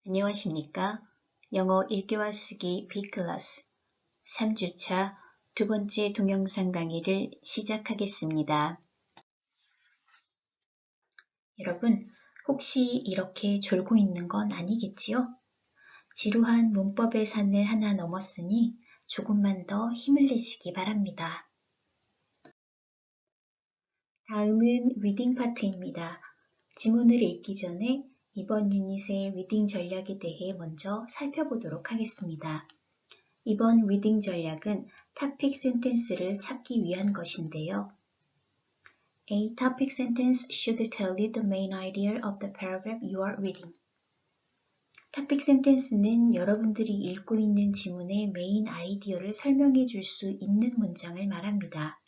안녕하십니까? 영어 읽기와 쓰기 B클래스 3주차 두 번째 동영상 강의를 시작하겠습니다. 여러분, 혹시 이렇게 졸고 있는 건 아니겠지요? 지루한 문법의 산을 하나 넘었으니 조금만 더 힘을 내시기 바랍니다. 다음은 리딩 파트입니다. 지문을 읽기 전에 이번 유닛의 리딩 전략에 대해 먼저 살펴보도록 하겠습니다. 이번 리딩 전략은 topic sentence를 찾기 위한 것인데요. A topic sentence should tell you the main idea of the paragraph you are reading. topic sentence는 여러분들이 읽고 있는 지문의 메인 아이디어를 설명해 줄 수 있는 문장을 말합니다.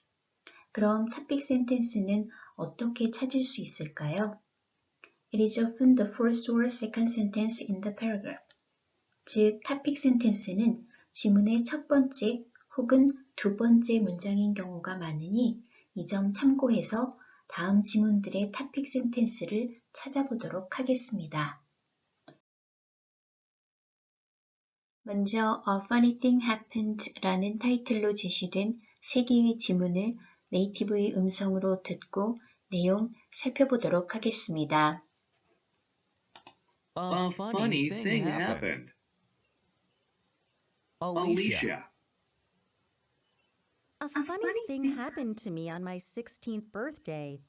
그럼 topic sentence는 어떻게 찾을 수 있을까요? It is often the first or second sentence in the paragraph. 즉, topic sentence는 지문의 첫 번째 혹은 두 번째 문장인 경우가 많으니 이 점 참고해서 다음 지문들의 topic sentence를 찾아보도록 하겠습니다. 먼저 A funny thing happened 라는 타이틀로 제시된 세 개의 지문을 네이티브의 음성으로 듣고 내용 살펴보도록 하겠습니다. A funny thing happened. Alicia. A funny thing happened to me on my 16th birthday.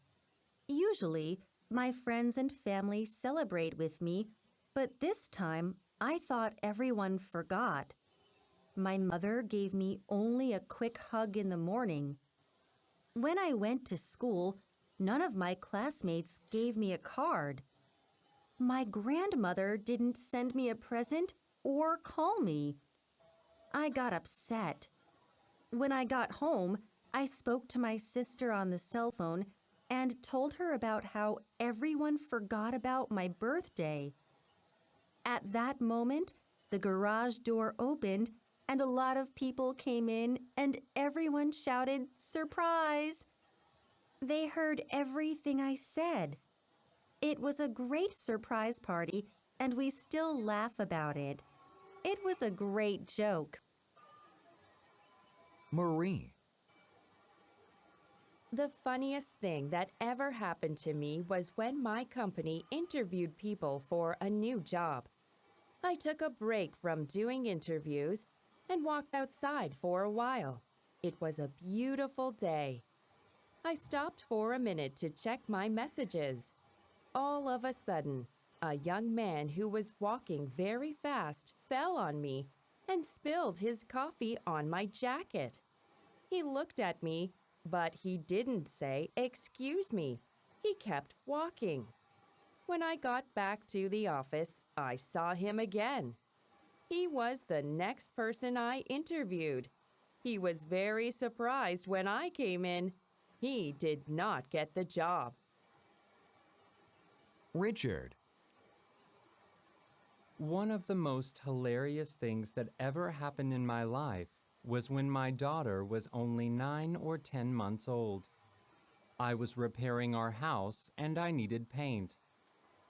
Usually, my friends and family celebrate with me, but this time I thought everyone forgot. My mother gave me only a quick hug in the morning. When I went to school, none of my classmates gave me a card. My grandmother didn't send me a present or call me. I got upset. When I got home, I spoke to my sister on the cell phone and told her about how everyone forgot about my birthday. At that moment, the garage door opened and a lot of people came in and everyone shouted, "Surprise!" They heard everything I said. It was a great surprise party and we still laugh about it. It was a great joke. Marie. The funniest thing that ever happened to me was when my company interviewed people for a new job. I took a break from doing interviews and walked outside for a while. It was a beautiful day. I stopped for a minute to check my messages. All of a sudden, a young man who was walking very fast fell on me and spilled his coffee on my jacket. He looked at me, but he didn't say, "Excuse me." He kept walking. When I got back to the office, I saw him again. He was the next person I interviewed. He was very surprised when I came in. He did not get the job. Richard. One of the most hilarious things that ever happened in my life was when my daughter was only 9 or 10 months old. I was repairing our house and I needed paint.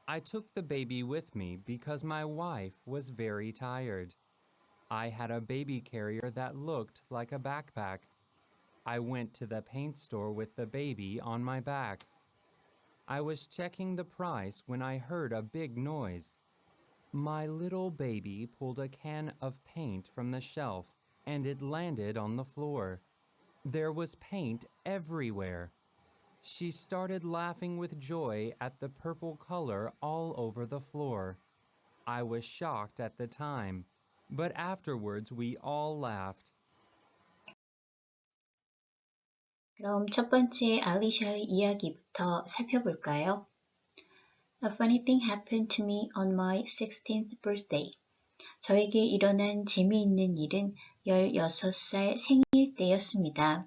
I took the baby with me because my wife was very tired. I had a baby carrier that looked like a backpack. I went to the paint store with the baby on my back. I was checking the price when I heard a big noise. My little baby pulled a can of paint from the shelf and it landed on the floor. There was paint everywhere. She started laughing with joy at the purple color all over the floor. I was shocked at the time, but afterwards we all laughed. 그럼 첫 번째 알리샤의 이야기부터 살펴볼까요? A funny thing happened to me on my 16th birthday. 저에게 일어난 재미있는 일은 16살 생일 때였습니다.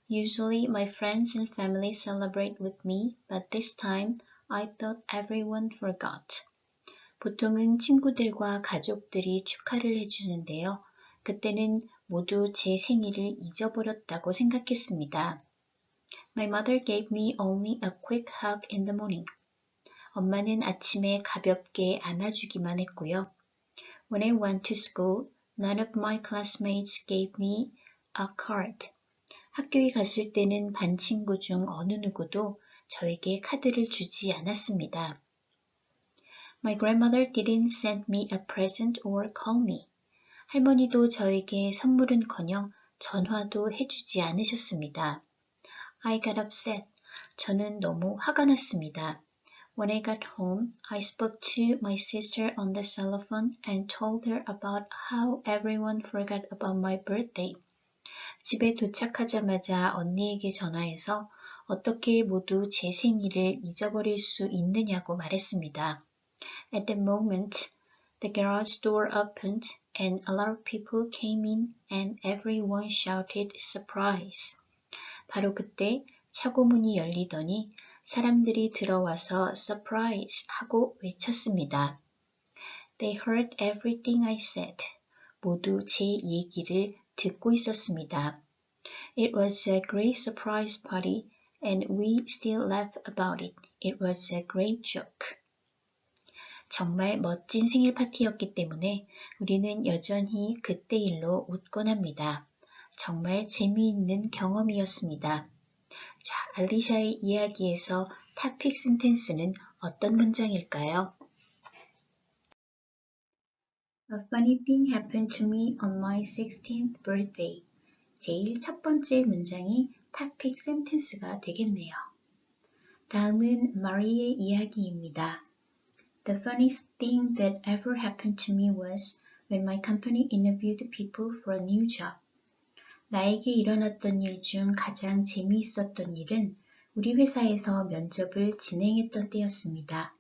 Usually my friends and family celebrate with me, but this time I thought everyone forgot. 보통은 친구들과 가족들이 축하를 해주는데요. 그때는 모두 제 생일을 잊어버렸다고 생각했습니다. My mother gave me only a quick hug in the morning. 엄마는 아침에 가볍게 안아주기만 했고요. When I went to school, none of my classmates gave me a card. 학교에 갔을 때는 반 친구 중 어느 누구도 저에게 카드를 주지 않았습니다. My grandmother didn't send me a present or call me. 할머니도 저에게 선물은커녕 전화도 해주지 않으셨습니다. I got upset. 저는 너무 화가 났습니다. When I got home, I spoke to my sister on the telephone and told her about how everyone forgot about my birthday. 집에 도착하자마자 언니에게 전화해서 어떻게 모두 제 생일을 잊어버릴 수 있느냐고 말했습니다. At that moment, the garage door opened and a lot of people came in and everyone shouted surprise. 바로 그때 차고 문이 열리더니 사람들이 들어와서 surprise 하고 외쳤습니다. They heard everything I said. 모두 제 얘기를 듣고 있었습니다. It was a great surprise party and we still laugh about it. It was a great joke. 정말 멋진 생일 파티였기 때문에 우리는 여전히 그때 일로 웃곤 합니다. 정말 재미있는 경험이었습니다. 자, 알리샤의 이야기에서 topic sentence는 어떤 문장일까요? A funny thing happened to me on my 16th birthday. 제일 첫 번째 문장이 topic sentence가 되겠네요. 다음은 마리의 이야기입니다. The funniest thing that ever happened to me was when my company interviewed people for a new job. 나에게 일어났던 일 중 가장 재미있었던 일은 우리 회사에서 면접을 진행했던 때였습니다.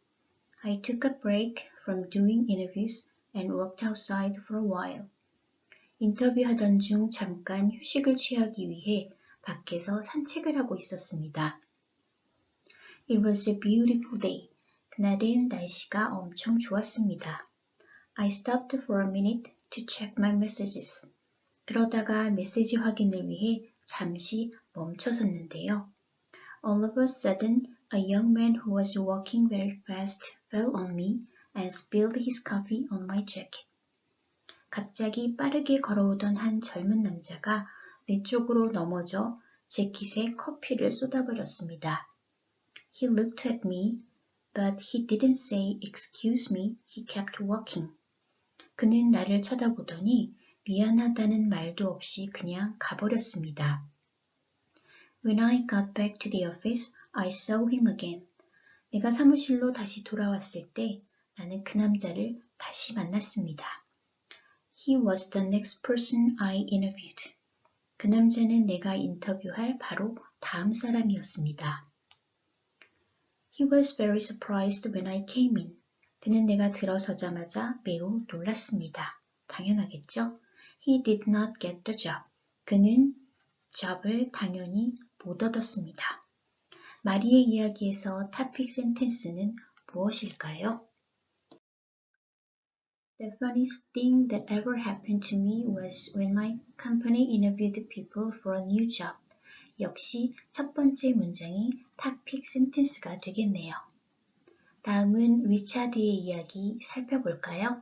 I took a break from doing interviews and walked outside for a while. 인터뷰하던 중 잠깐 휴식을 취하기 위해 밖에서 산책을 하고 있었습니다. It was a beautiful day. 그날은 날씨가 엄청 좋았습니다. I stopped for a minute to check my messages. 그러다가 메시지 확인을 위해 잠시 멈춰섰는데요. All of a sudden, a young man who was walking very fast fell on me and spilled his coffee on my jacket. 갑자기 빠르게 걸어오던 한 젊은 남자가 내 쪽으로 넘어져 재킷에 커피를 쏟아버렸습니다. He looked at me, but he didn't say excuse me. He kept walking. 그는 나를 쳐다보더니 미안하다는 말도 없이 그냥 가버렸습니다. When I got back to the office, I saw him again. 내가 사무실로 다시 돌아왔을 때 나는 그 남자를 다시 만났습니다. He was the next person I interviewed. 그 남자는 내가 인터뷰할 바로 다음 사람이었습니다. He was very surprised when I came in. 그는 내가 들어서자마자 매우 놀랐습니다. 당연하겠죠? He did not get the job. 그는 job을 당연히 못 얻었습니다. 마리의 이야기에서 topic sentence는 무엇일까요? The funniest thing that ever happened to me was when my company interviewed people for a new job. 역시 첫 번째 문장이 topic sentence가 되겠네요. 다음은 리차드의 이야기 살펴볼까요?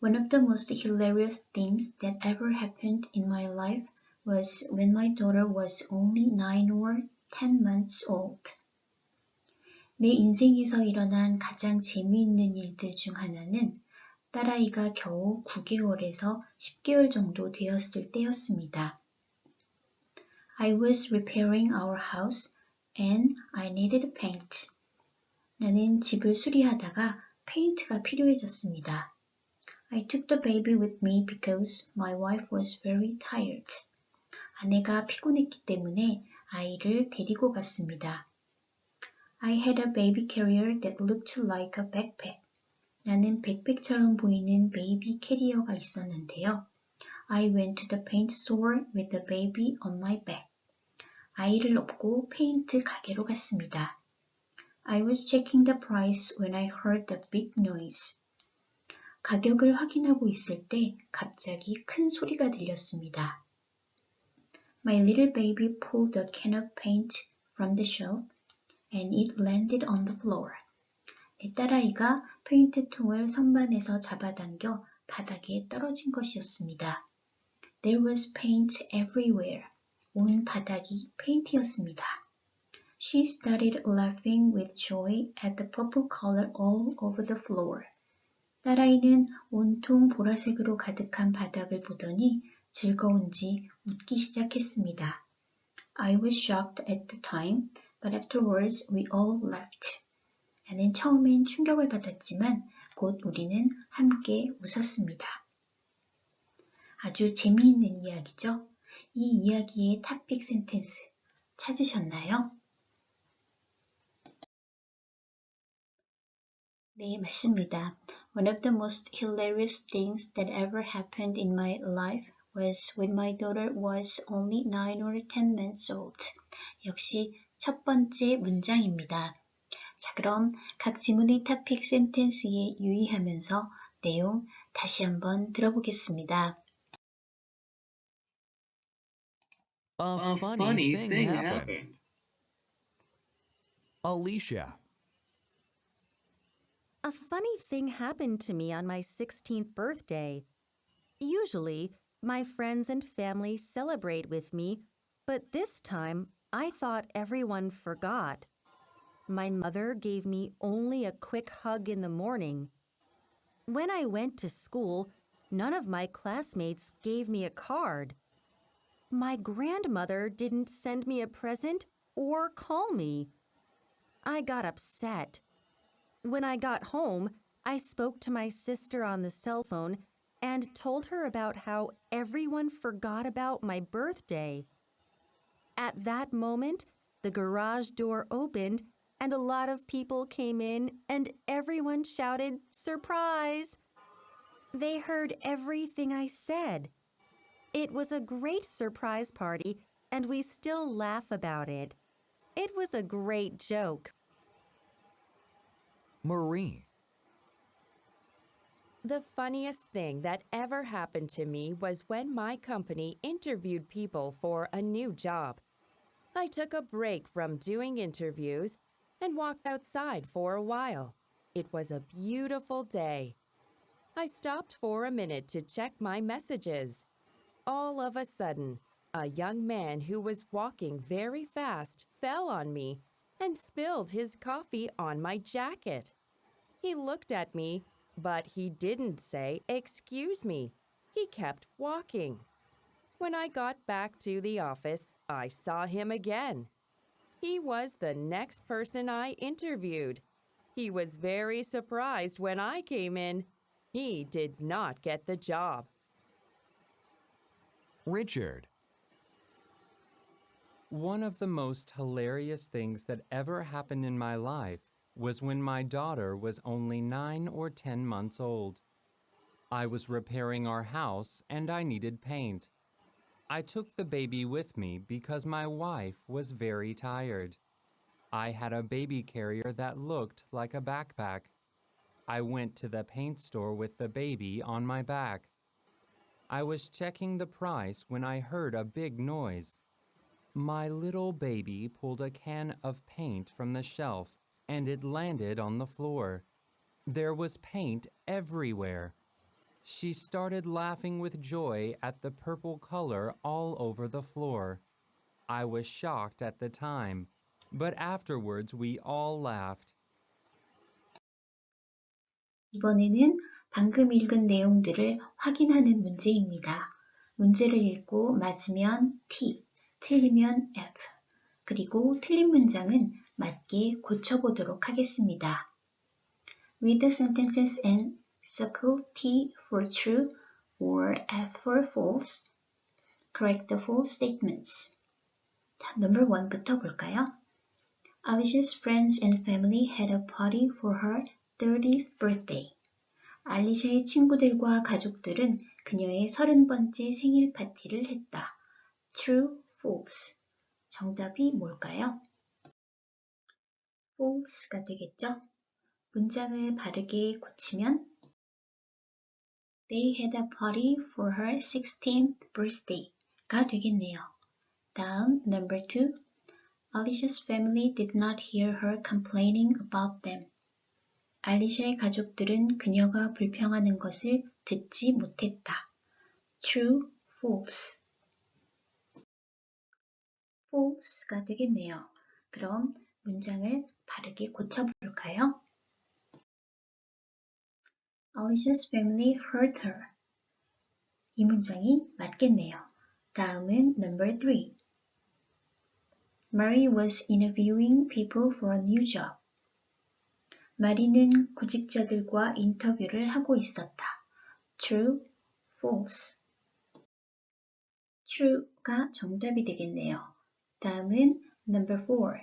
One of the most hilarious things that ever happened in my life was when my daughter was only 9 or 10 months old. 내 인생에서 일어난 가장 재미있는 일들 중 하나는 딸아이가 겨우 9개월에서 10개월 정도 되었을 때였습니다. I was repairing our house and I needed paint. 나는 집을 수리하다가 페인트가 필요해졌습니다. I took the baby with me because my wife was very tired. 아내가 피곤했기 때문에 아이를 데리고 갔습니다. I had a baby carrier that looked like a backpack. 나는 백팩처럼 보이는 베이비 캐리어가 있었는데요. I went to the paint store with the baby on my back. 아이를 업고 페인트 가게로 갔습니다. I was checking the price when I heard the big noise. 가격을 확인하고 있을 때 갑자기 큰 소리가 들렸습니다. My little baby pulled a can of paint from the shelf and it landed on the floor. 내 딸아이가 페인트통을 선반에서 잡아당겨 바닥에 떨어진 것이었습니다. There was paint everywhere. 온 바닥이 페인트였습니다. She started laughing with joy at the purple color all over the floor. 딸아이는 온통 보라색으로 가득한 바닥을 보더니 즐거운지 웃기 시작했습니다. I was shocked at the time, but afterwards we all laughed. 나는 처음엔 충격을 받았지만 곧 우리는 함께 웃었습니다. 아주 재미있는 이야기죠? 이 이야기의 토픽 센텐스 찾으셨나요? 네, 맞습니다. One of the most hilarious things that ever happened in my life was when my daughter was only 9 or 10 months old. 역시 첫 번째 문장입니다. 자, 그럼 각 지문의 토픽 센텐스에 유의하면서 내용 다시 한번 들어보겠습니다. A funny thing happened. Alicia. A funny thing happened to me on my 16th birthday. Usually, my friends and family celebrate with me, but this time I thought everyone forgot. My mother gave me only a quick hug in the morning. When I went to school, none of my classmates gave me a card. My grandmother didn't send me a present or call me. I got upset. When I got home, I spoke to my sister on the cell phone and told her about how everyone forgot about my birthday. At that moment, the garage door opened and a lot of people came in and everyone shouted, "Surprise!" They heard everything I said. It was a great surprise party and we still laugh about it. It was a great joke. Marie. The funniest thing that ever happened to me was when my company interviewed people for a new job. I took a break from doing interviews and walked outside for a while. It was a beautiful day. I stopped for a minute to check my messages. All of a sudden, a young man who was walking very fast fell on me and spilled his coffee on my jacket. He looked at me, but he didn't say, "Excuse me." He kept walking. When I got back to the office, I saw him again. He was the next person I interviewed. He was very surprised when I came in. He did not get the job. Richard. One of the most hilarious things that ever happened in my life was when my daughter was only 9 or 10 months old. I was repairing our house and I needed paint. I took the baby with me because my wife was very tired. I had a baby carrier that looked like a backpack. I went to the paint store with the baby on my back. I was checking the price when I heard a big noise. My little baby pulled a can of paint from the shelf and it landed on the floor. There was paint everywhere. She started laughing with joy at the purple color all over the floor. I was shocked at the time, but afterwards we all laughed. 이번에는 방금 읽은 내용들을 확인하는 문제입니다. 문제를 읽고 맞으면 T, 틀리면 F, 그리고 틀린 문장은 맞게 고쳐보도록 하겠습니다. Read the sentences and circle T for true or F for false. Correct the false statements. 자, number 1부터 볼까요? Alicia's friends and family had a party for her 30th birthday. 알리샤의 친구들과 가족들은 그녀의 30번째 생일 파티를 했다. True, false. 정답이 뭘까요? false가 되겠죠? 문장을 바르게 고치면 They had a party for her 16th birthday가 되겠네요. 다음 number 2. Alicia's family did not hear her complaining about them. 알리샤의 가족들은 그녀가 불평하는 것을 듣지 못했다. True, false. false가 되겠네요. 그럼 문장을 바르게 고쳐볼까요? Alicia's family heard her. 이 문장이 맞겠네요. 다음은 number 3. Mary was interviewing people for a new job. 마리는 구직자들과 인터뷰를 하고 있었다. True, false. True가 정답이 되겠네요. 다음은 number 4.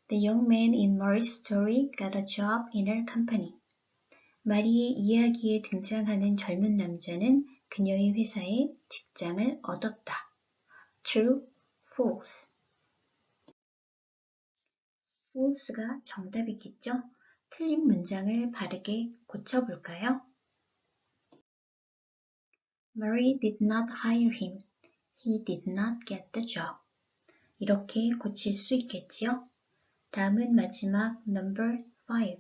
The young man in Mary's story got a job in her company. 마리의 이야기에 등장하는 젊은 남자는 그녀의 회사에 직장을 얻었다. True, false. false가 정답이겠죠? 틀린 문장을 바르게 고쳐볼까요? Mary did not hire him. He did not get the job. 이렇게 고칠 수 있겠지요? 다음은 마지막 number 5.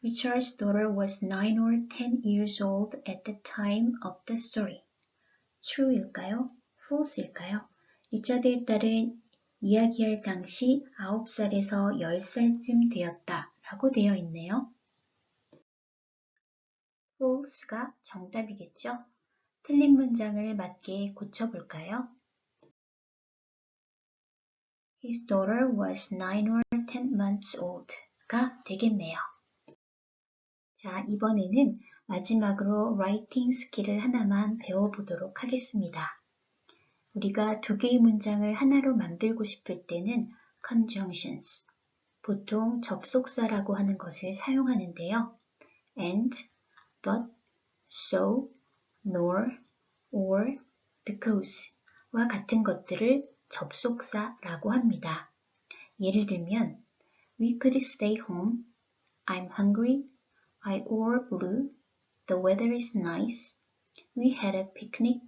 Richard's daughter was 9 or 10 years old at the time of the story. True일까요? False일까요? 리차드의 딸은 이야기할 당시 9살에서 10살쯤 되었다 라고 되어 있네요. False가 정답이겠죠? 틀린 문장을 맞게 고쳐볼까요? His daughter was 9 or 10 months old가 되겠네요. 자, 이번에는 마지막으로 라이팅 스킬을 하나만 배워보도록 하겠습니다. 우리가 두 개의 문장을 하나로 만들고 싶을 때는 conjunctions, 보통 접속사라고 하는 것을 사용하는데요. and, but, so, nor, or, because와 같은 것들을 접속사라고 합니다. 예를 들면 We could stay home, I'm hungry, I wore blue, the weather is nice, we had a picnic,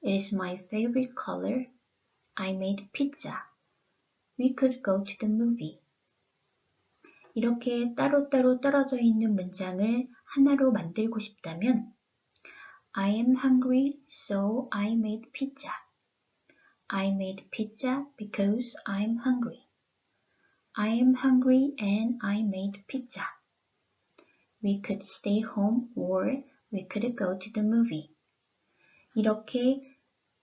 it is my favorite color, I made pizza, we could go to the movie. 이렇게 따로따로 떨어져 있는 문장을 하나로 만들고 싶다면 I am hungry, so I made pizza. I made pizza because I'm hungry. I am hungry and I made pizza. We could stay home or we could go to the movie. 이렇게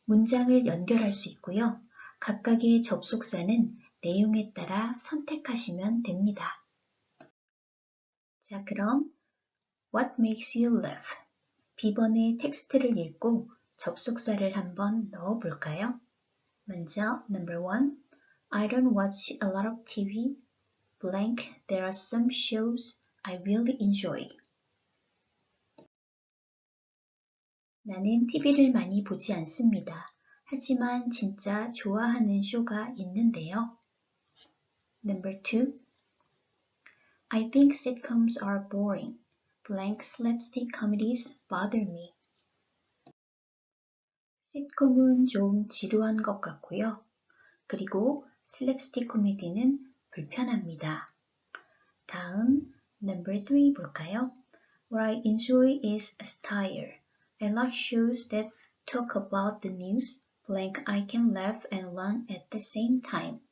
문장을 연결할 수 있고요. 각각의 접속사는 내용에 따라 선택하시면 됩니다. 자, 그럼 What makes you laugh? B번의 텍스트를 읽고 접속사를 한번 넣어볼까요? 먼저 number 1. I don't watch a lot of TV. Blank, there are some shows I really enjoy. 나는 TV를 많이 보지 않습니다. 하지만 진짜 좋아하는 쇼가 있는데요. Number 2. I think sitcoms are boring. Blank, slapstick comedies bother me. 시트콤은 좀 지루한 것 같고요. 그리고 슬랩스틱 코미디는 불편합니다. 다음 number 3 볼까요? What I enjoy is satire. I like shows that talk about the news. Blank, I can laugh and learn at the same time.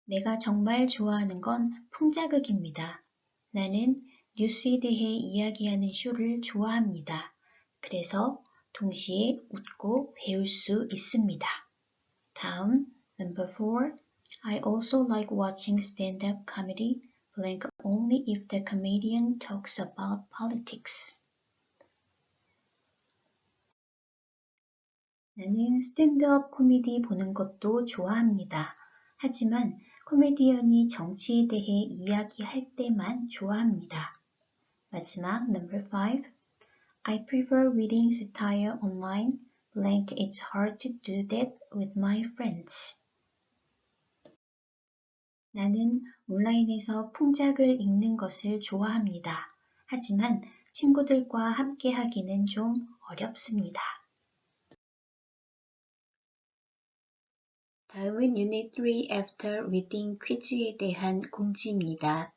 내가 정말 좋아하는 건 풍자극입니다. 나는 뉴스에 대해 이야기하는 쇼를 좋아합니다. 그래서 동시에 웃고 배울 수 있습니다. 다음 number 4. I also like watching stand-up comedy. Blank, only if the comedian talks about politics. 나는 스탠드업 코미디 보는 것도 좋아합니다. 하지만 코미디언이 정치에 대해 이야기할 때만 좋아합니다. 마지막 number 5. I prefer reading satire online. Blank, it's hard to do that with my friends. 나는 온라인에서 풍작을 읽는 것을 좋아합니다. 하지만 친구들과 함께 하기는 좀 어렵습니다. 다음은 Unit 3 After Reading 퀴즈에 대한 공지입니다.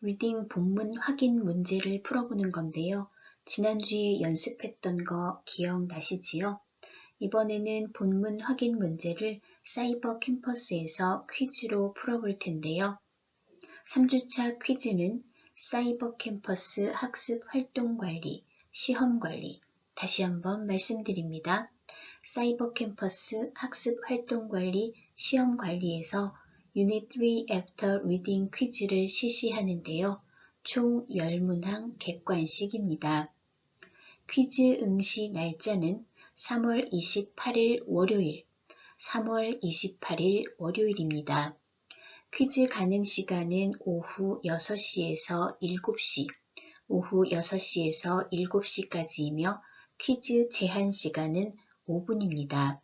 리딩 본문 확인 문제를 풀어보는 건데요. 지난주에 연습했던 거 기억나시지요? 이번에는 본문 확인 문제를 사이버 캠퍼스에서 퀴즈로 풀어볼 텐데요. 3주차 퀴즈는 사이버 캠퍼스 학습 활동 관리, 시험 관리. 다시 한번 말씀드립니다. 사이버 캠퍼스 학습 활동 관리, 시험 관리에서 유닛 3 After Reading 퀴즈를 실시하는데요. 총 10문항 객관식입니다. 퀴즈 응시 날짜는 3월 28일 월요일, 3월 28일 월요일입니다. 퀴즈 가능 시간은 오후 6시에서 7시, 오후 6시에서 7시까지이며 퀴즈 제한 시간은 5분입니다.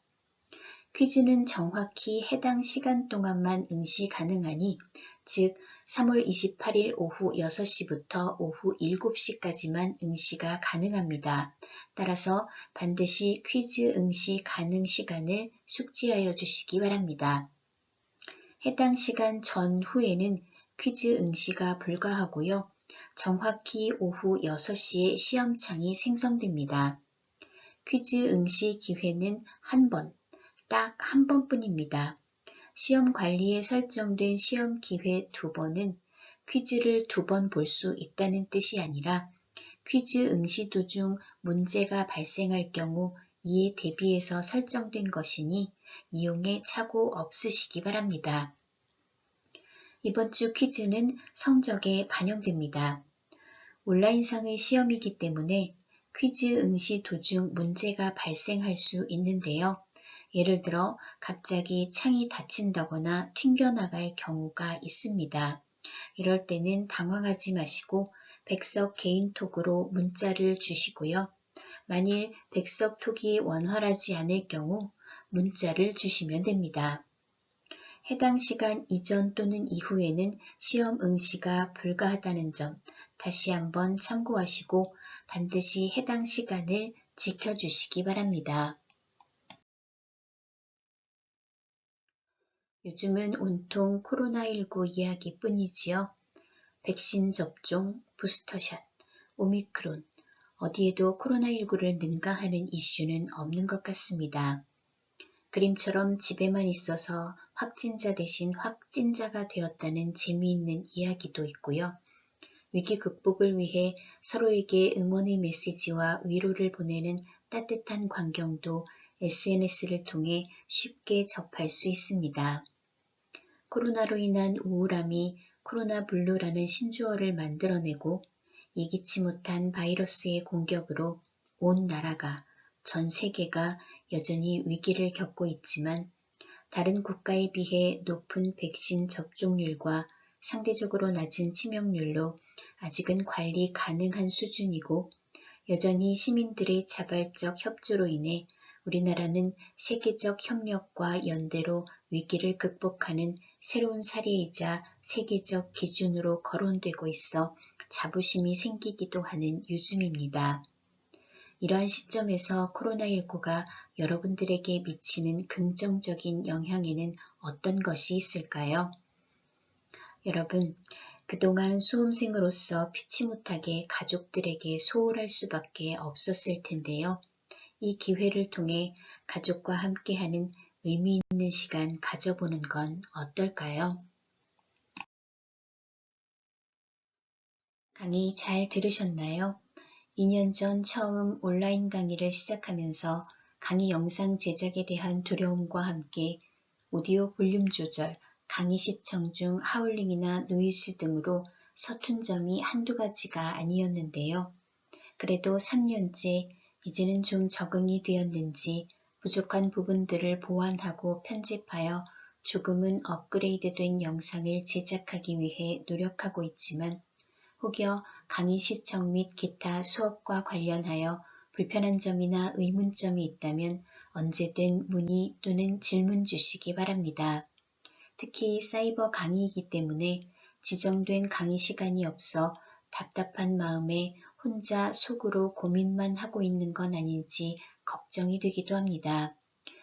퀴즈는 정확히 해당 시간 동안만 응시 가능하니, 즉 3월 28일 오후 6시부터 오후 7시까지만 응시가 가능합니다. 따라서 반드시 퀴즈 응시 가능 시간을 숙지하여 주시기 바랍니다. 해당 시간 전후에는 퀴즈 응시가 불가하고요. 정확히 오후 6시에 시험창이 생성됩니다. 퀴즈 응시 기회는 한 번, 딱 한 번뿐입니다. 시험 관리에 설정된 시험 기회 2번은 퀴즈를 2번 볼 수 있다는 뜻이 아니라 퀴즈 응시 도중 문제가 발생할 경우 이에 대비해서 설정된 것이니 이용에 착오 없으시기 바랍니다. 이번 주 퀴즈는 성적에 반영됩니다. 온라인상의 시험이기 때문에 퀴즈 응시 도중 문제가 발생할 수 있는데요. 예를 들어 갑자기 창이 닫힌다거나 튕겨나갈 경우가 있습니다. 이럴 때는 당황하지 마시고 백석 개인톡으로 문자를 주시고요. 만일 백석톡이 원활하지 않을 경우 문자를 주시면 됩니다. 해당 시간 이전 또는 이후에는 시험 응시가 불가하다는 점 다시 한번 참고하시고 반드시 해당 시간을 지켜주시기 바랍니다. 요즘은 온통 코로나19 이야기뿐이지요. 백신 접종, 부스터샷, 오미크론, 어디에도 코로나19를 능가하는 이슈는 없는 것 같습니다. 그림처럼 집에만 있어서 확진자 대신 확진자가 되었다는 재미있는 이야기도 있고요. 위기 극복을 위해 서로에게 응원의 메시지와 위로를 보내는 따뜻한 광경도 SNS를 통해 쉽게 접할 수 있습니다. 코로나로 인한 우울함이 코로나 블루라는 신조어를 만들어내고 예기치 못한 바이러스의 공격으로 온 나라가, 전 세계가 여전히 위기를 겪고 있지만 다른 국가에 비해 높은 백신 접종률과 상대적으로 낮은 치명률로 아직은 관리 가능한 수준이고 여전히 시민들의 자발적 협조로 인해 우리나라는 세계적 협력과 연대로 위기를 극복하는 새로운 사례이자 세계적 기준으로 거론되고 있어 자부심이 생기기도 하는 요즘입니다. 이러한 시점에서 코로나19가 여러분들에게 미치는 긍정적인 영향에는 어떤 것이 있을까요? 여러분, 그동안 수험생으로서 피치 못하게 가족들에게 소홀할 수밖에 없었을 텐데요. 이 기회를 통해 가족과 함께하는 의미 있는 시간 가져보는 건 어떨까요? 강의 잘 들으셨나요? 2년 전 처음 온라인 강의를 시작하면서 강의 영상 제작에 대한 두려움과 함께 오디오 볼륨 조절, 강의 시청 중 하울링이나 노이즈 등으로 서툰 점이 한두 가지가 아니었는데요. 그래도 3년째 이제는 좀 적응이 되었는지 부족한 부분들을 보완하고 편집하여 조금은 업그레이드된 영상을 제작하기 위해 노력하고 있지만 혹여 강의 시청 및 기타 수업과 관련하여 불편한 점이나 의문점이 있다면 언제든 문의 또는 질문 주시기 바랍니다. 특히 사이버 강의이기 때문에 지정된 강의 시간이 없어 답답한 마음에 혼자 속으로 고민만 하고 있는 건 아닌지 걱정이 되기도 합니다.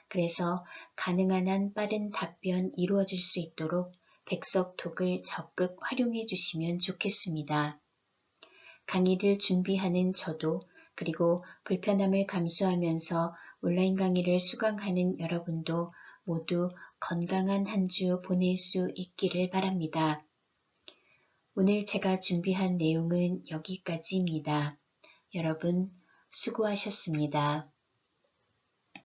그래서 가능한 한 빠른 답변 이루어질 수 있도록 백석톡을 적극 활용해 주시면 좋겠습니다. 강의를 준비하는 저도 그리고 불편함을 감수하면서 온라인 강의를 수강하는 여러분도 모두 건강한 한 주 보낼 수 있기를 바랍니다. 오늘 제가 준비한 내용은 여기까지입니다. 여러분 수고하셨습니다.